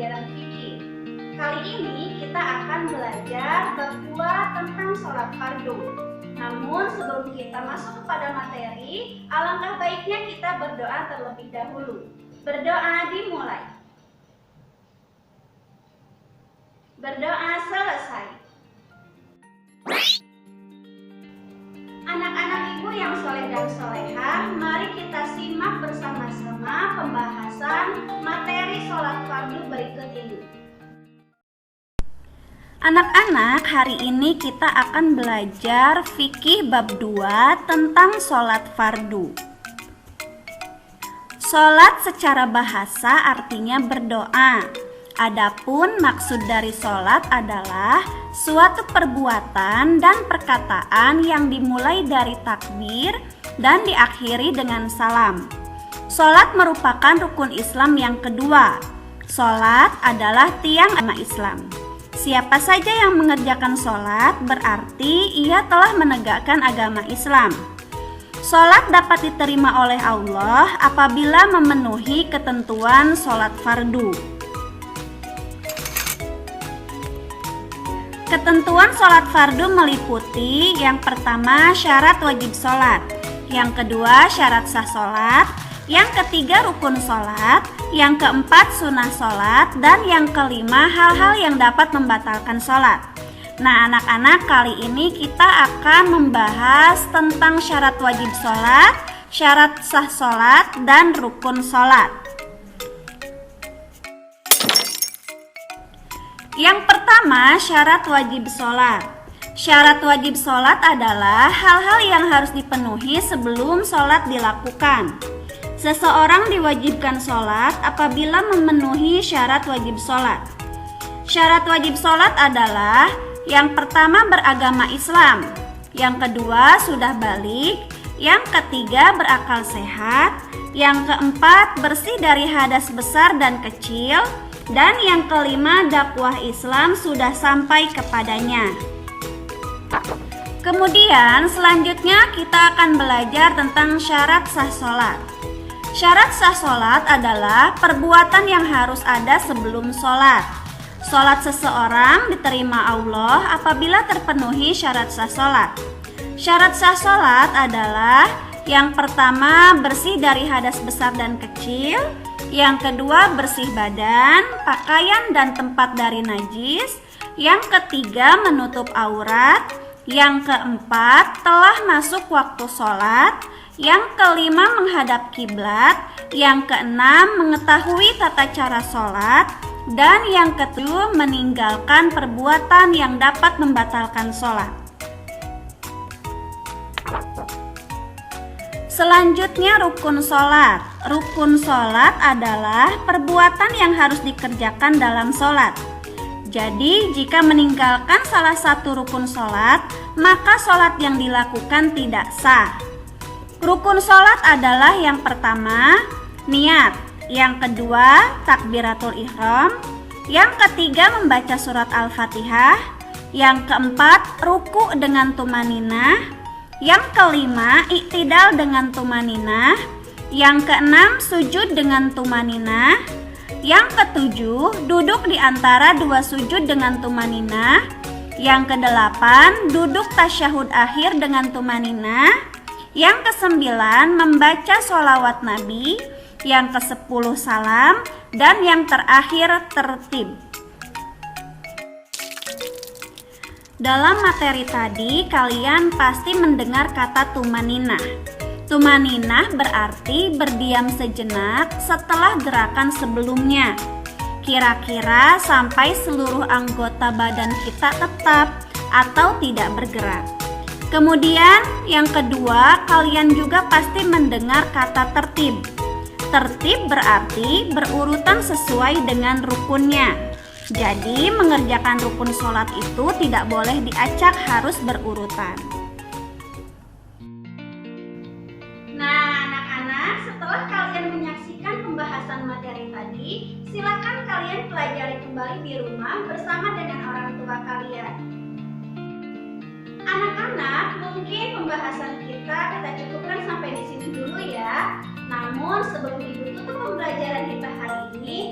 pembelajaran fikih. Kali ini kita akan belajar bab 2 tentang sholat fardu. Namun sebelum kita masuk kepada materi, alangkah baiknya kita berdoa terlebih dahulu. Berdoa dimulai. Berdoa selesai. Anak-anak ibu yang soleh dan solehah, mari kita simak bersama-sama pembahasan materi sholat fardu berikut ini. Anak-anak, hari ini kita akan belajar fikih bab 2 tentang sholat fardu. Sholat secara bahasa artinya berdoa. Adapun maksud dari sholat adalah suatu perbuatan dan perkataan yang dimulai dari takbir dan diakhiri dengan salam. Sholat merupakan rukun Islam yang kedua. Sholat adalah tiang agama Islam. Siapa saja yang mengerjakan sholat berarti ia telah menegakkan agama Islam. Sholat dapat diterima oleh Allah apabila memenuhi ketentuan sholat fardu. Ketentuan sholat fardu meliputi yang pertama syarat wajib sholat, yang kedua syarat sah sholat, yang ketiga rukun sholat, yang keempat sunnah sholat, dan yang kelima hal-hal yang dapat membatalkan sholat. Nah anak-anak, kali ini kita akan membahas tentang syarat wajib sholat, syarat sah sholat, dan rukun sholat. Yang pertama, syarat wajib sholat. Syarat wajib sholat adalah hal-hal yang harus dipenuhi sebelum sholat dilakukan. Seseorang diwajibkan sholat apabila memenuhi syarat wajib sholat. Syarat wajib sholat adalah yang pertama beragama Islam, yang kedua sudah balik, yang ketiga berakal sehat, yang keempat bersih dari hadas besar dan kecil, dan yang kelima dakwah Islam sudah sampai kepadanya. Kemudian selanjutnya kita akan belajar tentang syarat sah sholat. Syarat sah sholat adalah perbuatan yang harus ada sebelum sholat. Sholat seseorang diterima Allah apabila terpenuhi syarat sah sholat. Syarat sah sholat adalah yang pertama bersih dari hadas besar dan kecil, yang kedua bersih badan, pakaian dan tempat dari najis, yang ketiga menutup aurat, yang keempat telah masuk waktu sholat, yang kelima menghadap kiblat, yang keenam mengetahui tata cara sholat, dan yang ketujuh meninggalkan perbuatan yang dapat membatalkan sholat. Selanjutnya rukun sholat. Rukun sholat adalah perbuatan yang harus dikerjakan dalam sholat. Jadi jika meninggalkan salah satu rukun sholat, maka sholat yang dilakukan tidak sah. Rukun sholat adalah yang pertama niat, yang kedua takbiratul ihram, yang ketiga membaca surat Al-Fatihah, yang keempat ruku dengan tumaninah, yang kelima iktidal dengan tumaninah, yang keenam sujud dengan tumaninah, yang ketujuh duduk di antara dua sujud dengan tumaninah, yang kedelapan duduk tasyahud akhir dengan tumaninah, yang kesembilan membaca sholawat Nabi, yang kesepuluh salam, dan yang terakhir tertib. Dalam materi tadi, kalian pasti mendengar kata tumaninah. Tumaninah berarti berdiam sejenak setelah gerakan sebelumnya. Kira-kira sampai seluruh anggota badan kita tetap atau tidak bergerak. Kemudian yang kedua, kalian juga pasti mendengar kata tertib. Tertib berarti berurutan sesuai dengan rukunnya. Jadi mengerjakan rukun sholat itu tidak boleh diacak, harus berurutan. Nah anak-anak, setelah kalian menyaksikan pembahasan materi tadi, silakan kalian pelajari kembali di rumah bersama dengan orang tua kalian. Anak-anak, mungkin pembahasan kita cukupkan sampai di sini dulu ya. Namun sebelum ibu tutup pembelajaran kita hari ini,